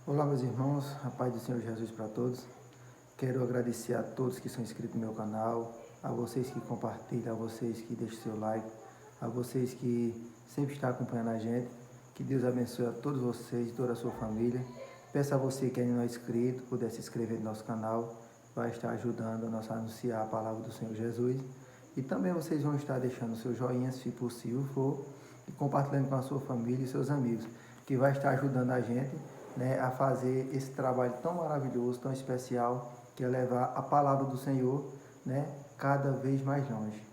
Olá, meus irmãos, a paz do Senhor Jesus para todos. Quero agradecer a todos que são inscritos no meu canal, a vocês que compartilham, a vocês que deixam seu like, a vocês que sempre estão acompanhando a gente. Que Deus abençoe a todos vocês e toda a sua família. Peço a você que ainda não é inscrito, puder se inscrever no nosso canal, vai estar ajudando a nós a anunciar a palavra do Senhor Jesus. E também vocês vão estar deixando seu joinha, se possível for, e compartilhando com a sua família e seus amigos, que vai estar ajudando a gente, né, a fazer esse trabalho tão maravilhoso, tão especial, que é levar a palavra do Senhor, né, cada vez mais longe,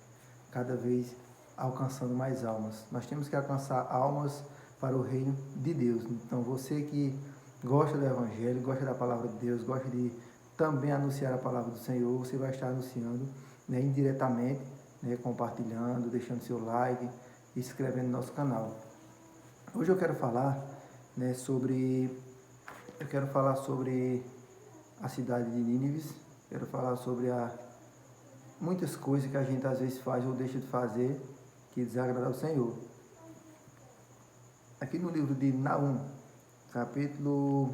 cada vez alcançando mais almas. Nós temos que alcançar almas para o reino de Deus. Então você que gosta do Evangelho, gosta da palavra de Deus, gosta de também anunciar a palavra do Senhor, você vai estar anunciando, né, indiretamente, né, compartilhando, deixando seu like e se inscrevendo no nosso canal. Hoje eu quero falar, né, sobre a cidade de Nínive. Quero falar sobre muitas coisas que a gente às vezes faz ou deixa de fazer que desagrada ao Senhor. Aqui no livro de Naum, capítulo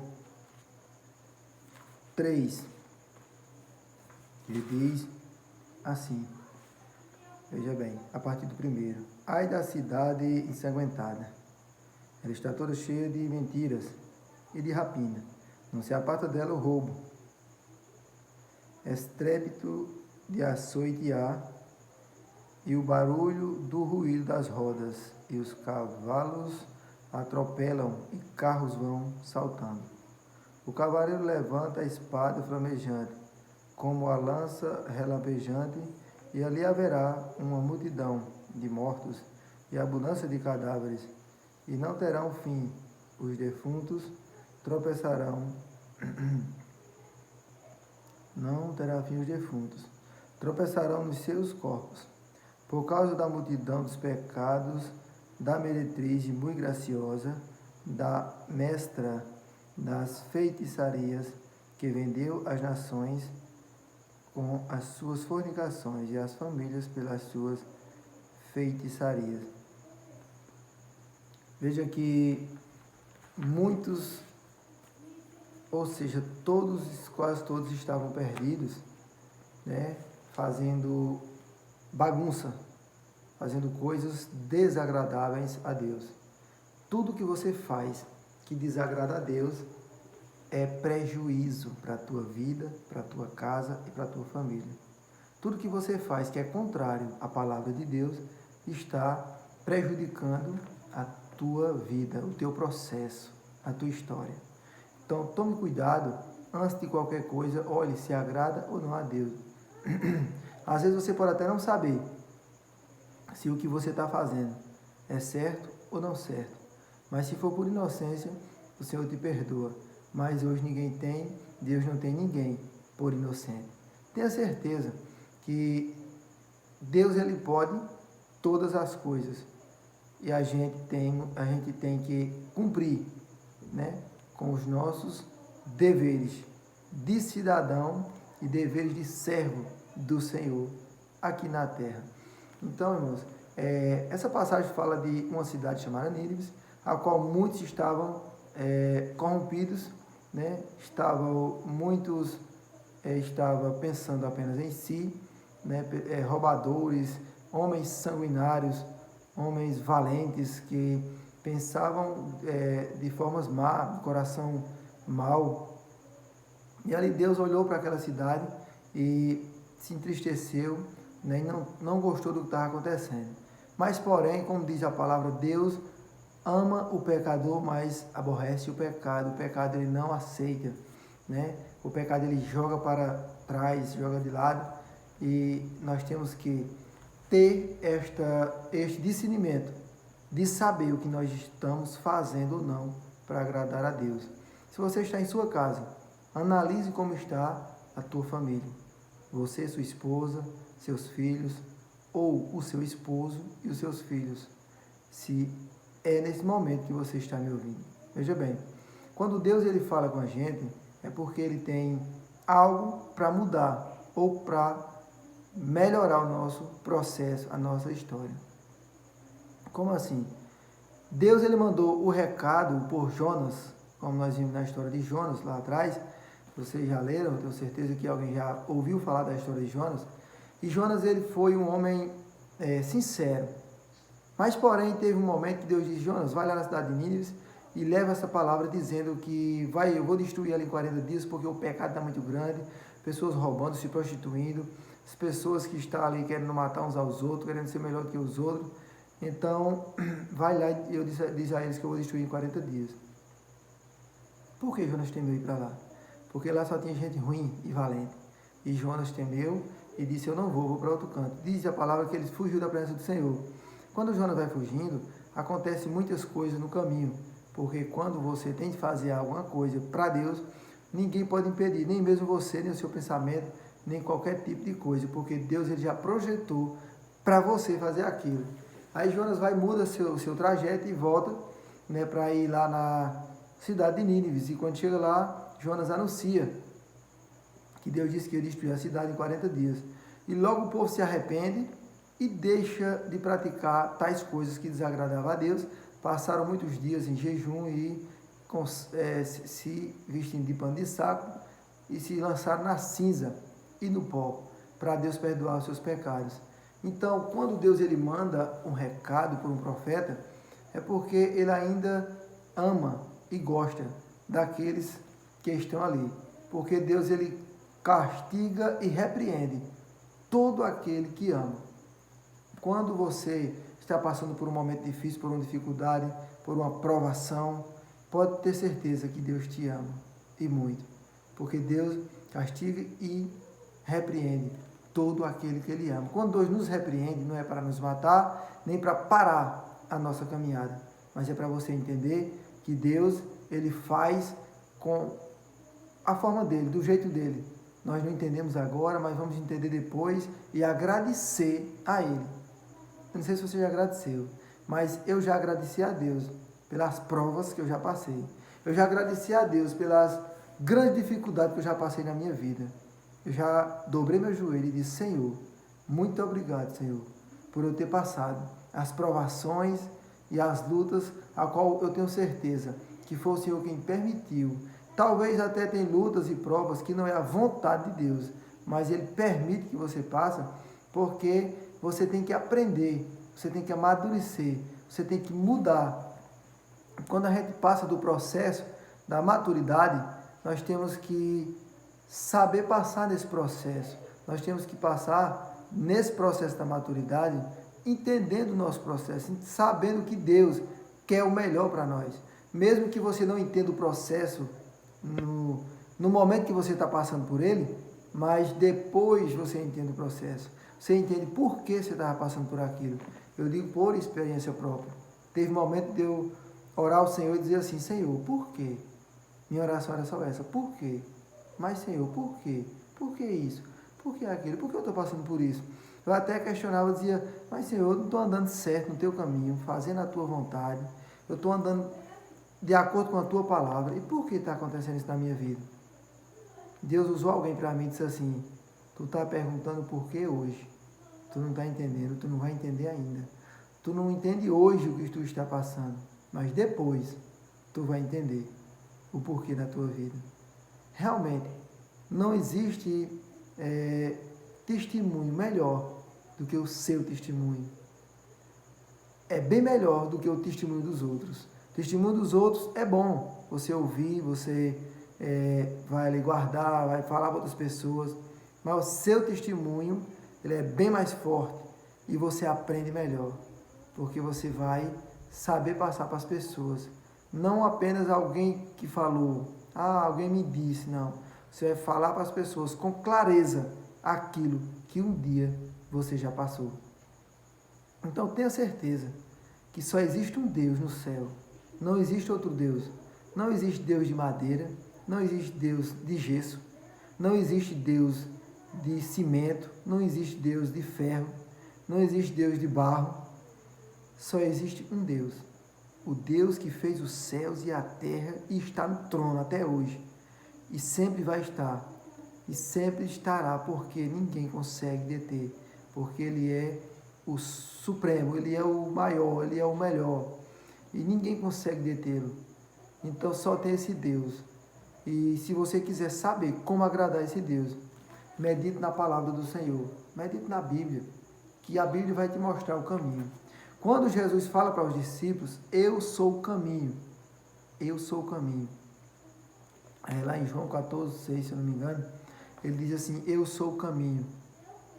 3, ele diz assim, veja bem, a partir do primeiro: ai da cidade ensanguentada, ela está toda cheia de mentiras e de rapina, não se aparta dela o roubo, estrépito de açoite há, e o barulho do ruído das rodas, e os cavalos atropelam e carros vão saltando. O cavaleiro levanta a espada flamejante, como a lança relampejante, e ali haverá uma multidão de mortos e abundância de cadáveres, e não terão fim. Os defuntos tropeçarão, não terá fim os defuntos, tropeçarão nos seus corpos, por causa da multidão dos pecados, da meretriz muito graciosa, da mestra das feitiçarias, que vendeu as nações com as suas fornicações e as famílias pelas suas feitiçarias. Veja que muitos, ou seja, quase todos estavam perdidos, né, fazendo bagunça, fazendo coisas desagradáveis a Deus. Tudo que você faz que desagrada a Deus é prejuízo para a tua vida, para a tua casa e para a tua família. Tudo que você faz que é contrário à palavra de Deus está prejudicando a tua vida, o teu processo, a tua história. Então, tome cuidado antes de qualquer coisa, olhe se agrada ou não a Deus. Às vezes você pode até não saber se o que você está fazendo é certo ou não certo, mas se for por inocência, o Senhor te perdoa. Mas hoje ninguém tem, Deus não tem ninguém por inocente. Tenha certeza que Deus, ele pode todas as coisas, e a gente tem que cumprir, né, com os nossos deveres de cidadão e deveres de servo do Senhor aqui na terra. Então, irmãos, essa passagem fala de uma cidade chamada Nínive, a qual muitos estavam corrompidos, né? Muitos estavam pensando apenas em si, né? Roubadores, homens sanguinários, homens valentes que pensavam de formas más, de coração mau. E ali Deus olhou para aquela cidade e se entristeceu, né, e não gostou do que estava acontecendo. Mas, porém, como diz a palavra, Deus ama o pecador, mas aborrece o pecado. O pecado ele não aceita, né? O pecado ele joga para trás, joga de lado, e nós temos que ter este discernimento de saber o que nós estamos fazendo ou não para agradar a Deus. Se você está em sua casa, analise como está a tua família. Você, sua esposa, seus filhos, ou o seu esposo e os seus filhos. Se é nesse momento que você está me ouvindo. Veja bem, quando Deus ele fala com a gente, é porque ele tem algo para mudar ou para melhorar o nosso processo, a nossa história. Como assim? Deus ele mandou o recado por Jonas, como nós vimos na história de Jonas lá atrás. Vocês já leram, tenho certeza que alguém já ouviu falar da história de Jonas. E Jonas, ele foi um homem sincero. Mas, porém, teve um momento que Deus disse: Jonas, vai lá na cidade de Nínive e leva essa palavra dizendo que eu vou destruir ela em 40 dias porque o pecado está muito grande, pessoas roubando, se prostituindo, as pessoas que estão ali querendo matar uns aos outros, querendo ser melhor que os outros. Então, vai lá e eu disse a eles que eu vou destruir em 40 dias. Por que Jonas temeu ir para lá? Porque lá só tinha gente ruim e valente. E Jonas temeu e disse: eu não vou para outro canto. Diz a palavra que ele fugiu da presença do Senhor. Quando Jonas vai fugindo, acontecem muitas coisas no caminho. Porque quando você tem de fazer alguma coisa para Deus, ninguém pode impedir, nem mesmo você, nem o seu pensamento, nem qualquer tipo de coisa. Porque Deus, ele já projetou para você fazer aquilo. Aí Jonas muda seu trajeto e volta, né, para ir lá na cidade de Nínive. E quando chega lá, Jonas anuncia que Deus disse que ia destruir a cidade em 40 dias. E logo o povo se arrepende e deixa de praticar tais coisas que desagradavam a Deus. Passaram muitos dias em jejum e se vestindo de pano de saco e se lançaram na cinza e no pó, para Deus perdoar os seus pecados. Então, quando Deus, ele manda um recado por um profeta, é porque ele ainda ama e gosta daqueles que estão ali. Porque Deus, ele castiga e repreende todo aquele que ama. Quando você está passando por um momento difícil, por uma dificuldade, por uma provação, pode ter certeza que Deus te ama, e muito. Porque Deus castiga e repreende todo aquele que ele ama. Quando Deus nos repreende, não é para nos matar, nem para parar a nossa caminhada, mas é para você entender que Deus, ele faz com a forma dele, do jeito dele. Nós não entendemos agora, mas vamos entender depois e agradecer a ele. Eu não sei se você já agradeceu, mas eu já agradeci a Deus pelas provas que eu já passei. Eu já agradeci a Deus pelas grandes dificuldades que eu já passei na minha vida. Eu já dobrei meu joelho e disse: Senhor, muito obrigado, Senhor, por eu ter passado as provações e as lutas, a qual eu tenho certeza que foi o Senhor quem permitiu. Talvez até tem lutas e provas que não é a vontade de Deus, mas Ele permite que você passe, porque você tem que aprender, você tem que amadurecer, você tem que mudar. Quando a gente passa do processo da maturidade, nós temos que saber passar nesse processo. Nós temos que passar nesse processo da maturidade, entendendo o nosso processo, sabendo que Deus quer o melhor para nós. Mesmo que você não entenda o processo no momento que você está passando por ele, mas depois você entende o processo. Você entende por que você estava passando por aquilo. Eu digo por experiência própria. Teve um momento de eu orar ao Senhor e dizer assim: Senhor, por quê? Minha oração era só essa: por quê? Mas, Senhor, por quê? Por que isso? Por que aquilo? Por que eu estou passando por isso? Eu até questionava, dizia: mas, Senhor, eu não estou andando certo no teu caminho, fazendo a tua vontade. Eu estou andando de acordo com a tua palavra. E por que está acontecendo isso na minha vida? Deus usou alguém para mim e disse assim: tu está perguntando por que hoje. Tu não está entendendo, tu não vai entender ainda. Tu não entende hoje o que tu está passando, mas depois tu vai entender o porquê da tua vida. Realmente, não existe testemunho melhor do que o seu testemunho. É bem melhor do que o testemunho dos outros. O testemunho dos outros é bom. Você ouvir, você vai ali guardar, vai falar para outras pessoas. Mas o seu testemunho, ele é bem mais forte e você aprende melhor. Porque você vai saber passar para as pessoas. Não apenas alguém que falou, alguém me disse, não. Você vai falar para as pessoas com clareza aquilo que um dia você já passou. Então tenha certeza que só existe um Deus no céu. Não existe outro Deus. Não existe Deus de madeira, não existe Deus de gesso, não existe Deus de cimento, não existe Deus de ferro, não existe Deus de barro. Só existe um Deus. O Deus que fez os céus e a terra e está no trono até hoje. E sempre vai estar. E sempre estará, porque ninguém consegue deter. Porque Ele é o supremo, Ele é o maior, Ele é o melhor. E ninguém consegue detê-lo. Então só tem esse Deus. E se você quiser saber como agradar esse Deus, medite na palavra do Senhor, medite na Bíblia, que a Bíblia vai te mostrar o caminho. Quando Jesus fala para os discípulos, eu sou o caminho, eu sou o caminho. Lá em João 14:6, se eu não me engano, ele diz assim, eu sou o caminho,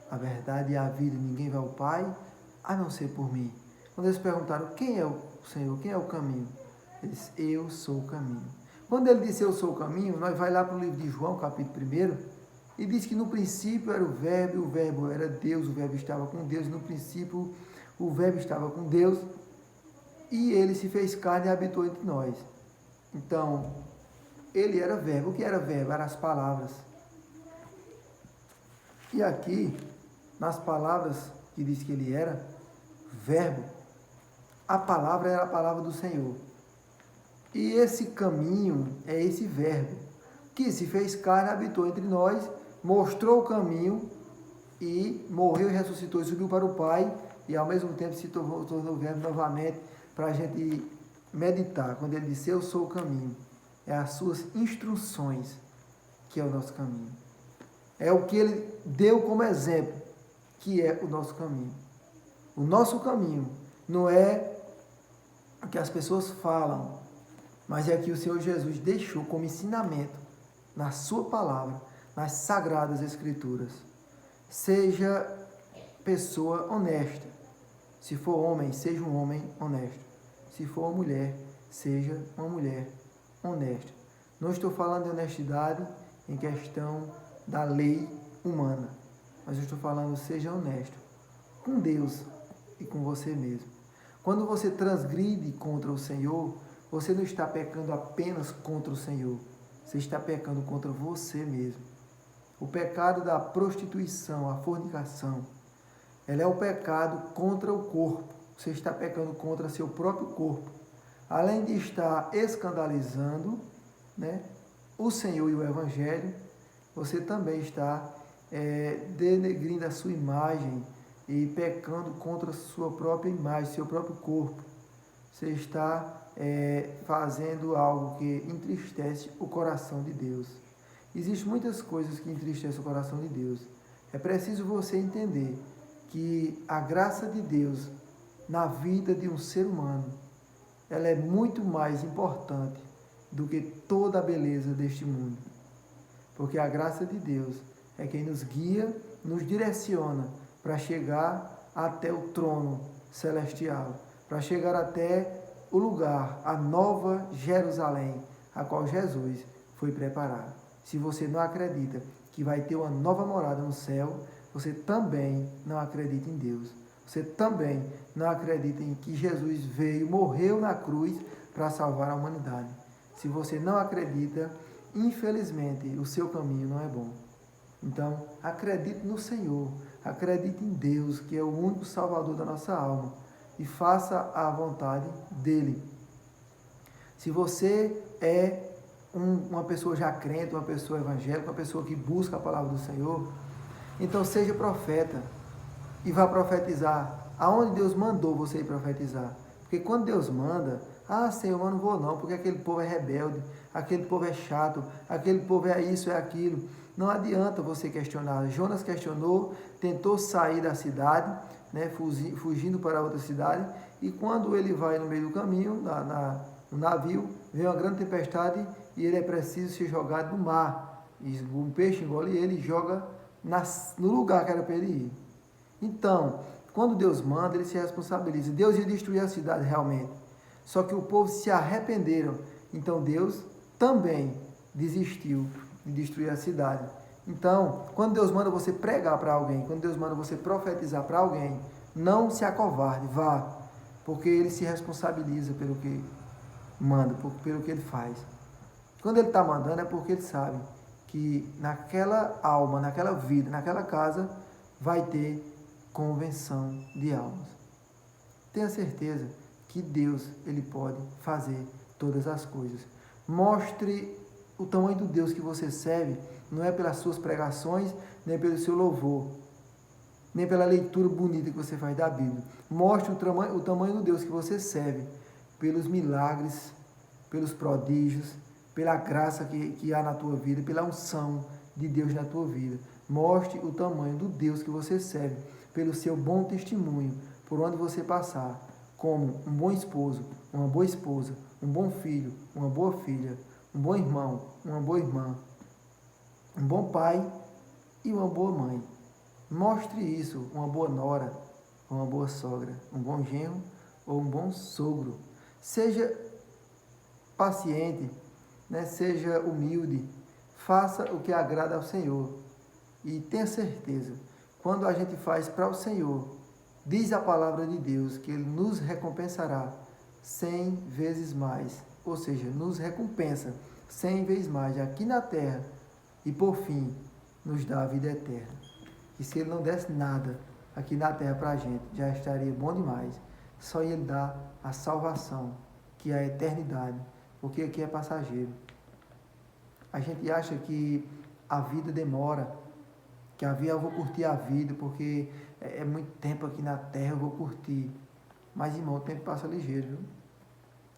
a verdade e a vida, ninguém vai ao Pai, a não ser por mim. Quando eles perguntaram, quem é o Senhor, quem é o caminho? Ele disse, eu sou o caminho. Quando ele disse, eu sou o caminho, nós vai lá para o livro de João, capítulo 1, e diz que no princípio era o Verbo era Deus, o Verbo estava com Deus, no princípio o Verbo estava com Deus, e ele se fez carne e habitou entre nós. Então, ele era Verbo. O que era Verbo? Eram as palavras. E aqui, nas palavras que diz que ele era Verbo, a palavra era a palavra do Senhor. E esse caminho é esse Verbo, que se fez carne, habitou entre nós, mostrou o caminho, e morreu e ressuscitou e subiu para o Pai, e ao mesmo tempo se tornou Verbo novamente, para a gente meditar. Quando ele disse, eu sou o caminho, é as suas instruções que é o nosso caminho. É o que ele deu como exemplo, que é o nosso caminho. O nosso caminho não é o que as pessoas falam, mas é que o Senhor Jesus deixou como ensinamento na sua palavra, nas sagradas escrituras. Seja pessoa honesta. Se for homem, seja um homem honesto. Se for uma mulher, seja uma mulher honesta. Não estou falando de honestidade em questão da lei humana, mas eu estou falando, seja honesto com Deus e com você mesmo. Quando você transgride contra o Senhor, você não está pecando apenas contra o Senhor, você está pecando contra você mesmo. O pecado da prostituição, a fornicação, ela é o pecado contra o corpo. Você está pecando contra seu próprio corpo. Além de estar escandalizando, né, o Senhor e o Evangelho, você também está denegrindo a sua imagem e pecando contra a sua própria imagem, seu próprio corpo. Você está fazendo algo que entristece o coração de Deus. Existem muitas coisas que entristecem o coração de Deus. É preciso você entender que a graça de Deus na vida de um ser humano, ela é muito mais importante do que toda a beleza deste mundo. Porque a graça de Deus é quem nos guia, nos direciona para chegar até o trono celestial, para chegar até o lugar, a nova Jerusalém, a qual Jesus foi preparado. Se você não acredita que vai ter uma nova morada no céu, você também não acredita em Deus. Você também não acredita em que Jesus veio, morreu na cruz para salvar a humanidade. Se você não acredita, infelizmente, o seu caminho não é bom. Então, acredite no Senhor, acredite em Deus, que é o único Salvador da nossa alma, e faça a vontade dEle. Se você é uma pessoa já crente, uma pessoa evangélica, uma pessoa que busca a palavra do Senhor, então seja profeta e vá profetizar aonde Deus mandou você ir profetizar. Porque quando Deus manda, Senhor, eu não vou não, porque aquele povo é rebelde, aquele povo é chato, aquele povo é isso, é aquilo. Não adianta você questionar. Jonas questionou, tentou sair da cidade, né, fugindo para outra cidade, e quando ele vai no meio do caminho, no navio, vem uma grande tempestade e ele é preciso ser jogado no mar. E um peixe engole ele e joga no lugar que era para ele ir. Então, quando Deus manda, ele se responsabiliza. Deus ia destruir a cidade realmente. Só que o povo se arrependeram. Então Deus também desistiu de destruir a cidade. Então, quando Deus manda você pregar para alguém, quando Deus manda você profetizar para alguém, não se acovarde, vá. Porque ele se responsabiliza pelo que manda, pelo que ele faz. Quando ele está mandando é porque ele sabe que naquela alma, naquela vida, naquela casa, vai ter convenção de almas. Tenha certeza que Deus, ele pode fazer todas as coisas. Mostre o tamanho do Deus que você serve, não é pelas suas pregações, nem pelo seu louvor, nem pela leitura bonita que você faz da Bíblia. Mostre o tamanho do Deus que você serve pelos milagres pelos prodígios, pela graça que há na tua vida, pela unção de Deus na tua vida. Mostre o tamanho do Deus que você serve, pelo seu bom testemunho, por onde você passar, como um bom esposo, uma boa esposa, um bom filho, uma boa filha, um bom irmão, uma boa irmã, um bom pai e uma boa mãe. Mostre isso, uma boa nora, uma boa sogra, um bom genro ou um bom sogro. Seja paciente, né? Seja humilde, faça o que agrada ao Senhor. E tenha certeza, quando a gente faz para o Senhor, diz a palavra de Deus que Ele nos recompensará 100 vezes mais. Ou seja, nos recompensa 100 vezes mais aqui na terra e por fim nos dá a vida eterna. E se Ele não desse nada aqui na terra para a gente, já estaria bom demais. Só Ele dá a salvação, que é a eternidade, porque aqui é passageiro. A gente acha que a vida demora, que eu vou curtir a vida, porque é muito tempo aqui na terra, eu vou curtir. Mas, irmão, o tempo passa ligeiro, viu?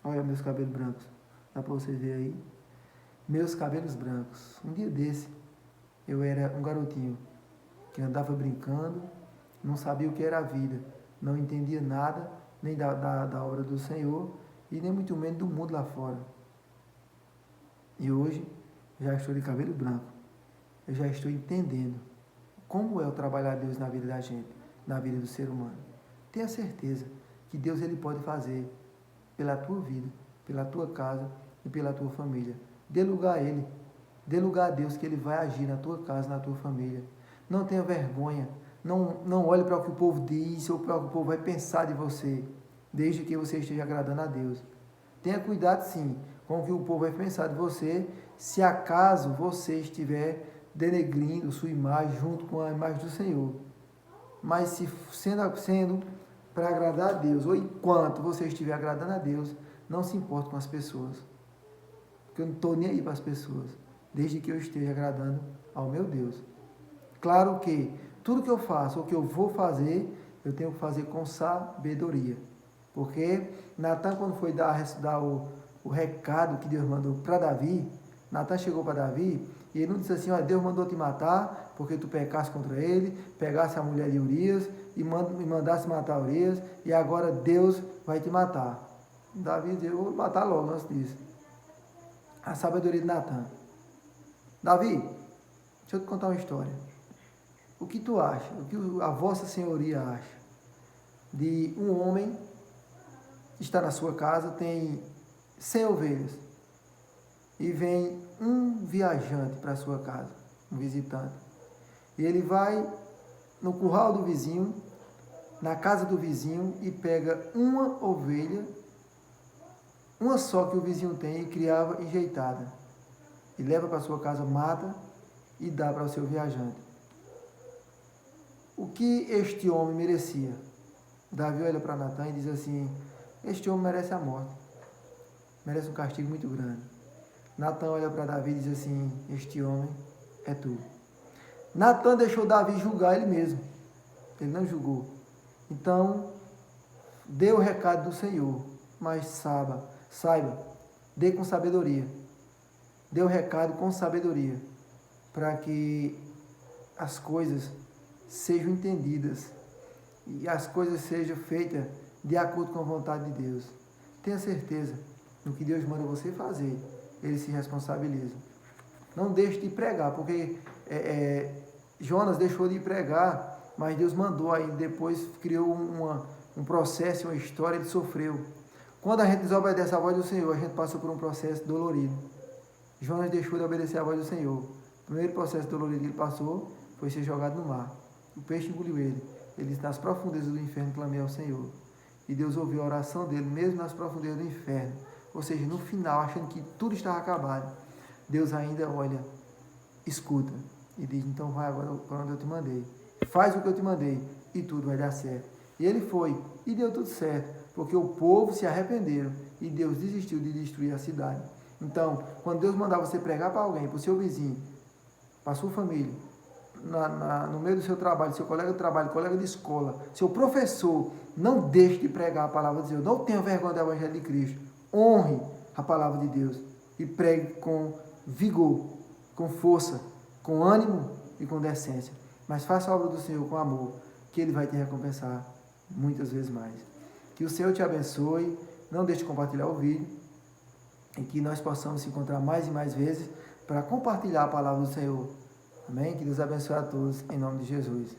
Olha meus cabelos brancos, dá para vocês verem aí? Meus cabelos brancos. Um dia desse, eu era um garotinho que andava brincando, não sabia o que era a vida, não entendia nada, nem da obra do Senhor, e nem muito menos do mundo lá fora. E hoje, já estou de cabelo branco, eu já estou entendendo como é o trabalhar de Deus na vida da gente, na vida do ser humano. Tenha certeza que Deus ele pode fazer pela tua vida, pela tua casa e pela tua família. Dê lugar a Ele, dê lugar a Deus que Ele vai agir na tua casa, na tua família. Não tenha vergonha, não olhe para o que o povo diz ou para o que o povo vai pensar de você, desde que você esteja agradando a Deus. Tenha cuidado sim com o que o povo vai pensar de você, se acaso você estiver denegrindo sua imagem junto com a imagem do Senhor. Mas se sendo para agradar a Deus, ou enquanto você estiver agradando a Deus, não se importe com as pessoas. Porque eu não estou nem aí para as pessoas, desde que eu esteja agradando ao meu Deus. Claro que tudo que eu faço, ou que eu vou fazer, eu tenho que fazer com sabedoria. Porque Natan, quando foi dar o recado que Deus mandou para Davi, Natan chegou para Davi e ele não disse assim: ó, Deus mandou te matar porque tu pecasse contra ele, pegasse a mulher de Urias e mandasse matar Urias, e agora Deus vai te matar. Davi disse: eu vou matar logo antes disso. A sabedoria de Natan. Davi, deixa eu te contar uma história. O que tu acha, o que a vossa senhoria acha de um homem que está na sua casa, tem 100 ovelhas, e vem um viajante para a sua casa, um visitante, e ele vai no curral do vizinho, na casa do vizinho, e pega uma ovelha, uma só que o vizinho tem e criava enjeitada, e leva para a sua casa, mata e dá para o seu viajante. O que este homem merecia? Davi olha para Natan e diz assim: este homem merece a morte, merece um castigo muito grande. Natan olha para Davi e diz assim: este homem é tu. Natan deixou Davi julgar ele mesmo, ele não julgou. Então, dê o recado do Senhor, mas saiba, dê com sabedoria. Dê o recado com sabedoria, para que as coisas sejam entendidas e as coisas sejam feitas de acordo com a vontade de Deus. Tenha certeza, no que Deus manda você fazer, Ele se responsabiliza. Não deixe de pregar, porque Jonas deixou de pregar, mas Deus mandou, aí depois criou um processo, uma história, ele sofreu. Quando a gente desobedece a voz do Senhor, a gente passou por um processo dolorido. Jonas deixou de obedecer a voz do Senhor. O primeiro processo dolorido que ele passou foi ser jogado no mar. O peixe engoliu ele. Ele disse: nas profundezas do inferno clamei ao Senhor. E Deus ouviu a oração dele, mesmo nas profundezas do inferno. Ou seja, no final, achando que tudo estava acabado, Deus ainda olha, escuta e diz: então vai agora para onde eu te mandei. Faz o que eu te mandei e tudo vai dar certo. E ele foi e deu tudo certo, porque o povo se arrependeram e Deus desistiu de destruir a cidade. Então, quando Deus mandar você pregar para alguém, para o seu vizinho, para a sua família, no meio do seu trabalho, seu colega de trabalho, colega de escola, seu professor, não deixe de pregar a palavra de Deus. Não tenha vergonha do Evangelho de Cristo. Honre a palavra de Deus e pregue com vigor, com força, com ânimo e com decência. Mas faça a obra do Senhor com amor, que Ele vai te recompensar muitas vezes mais. Que o Senhor te abençoe, não deixe de compartilhar o vídeo e que nós possamos se encontrar mais e mais vezes para compartilhar a palavra do Senhor. Amém? Que Deus abençoe a todos, em nome de Jesus.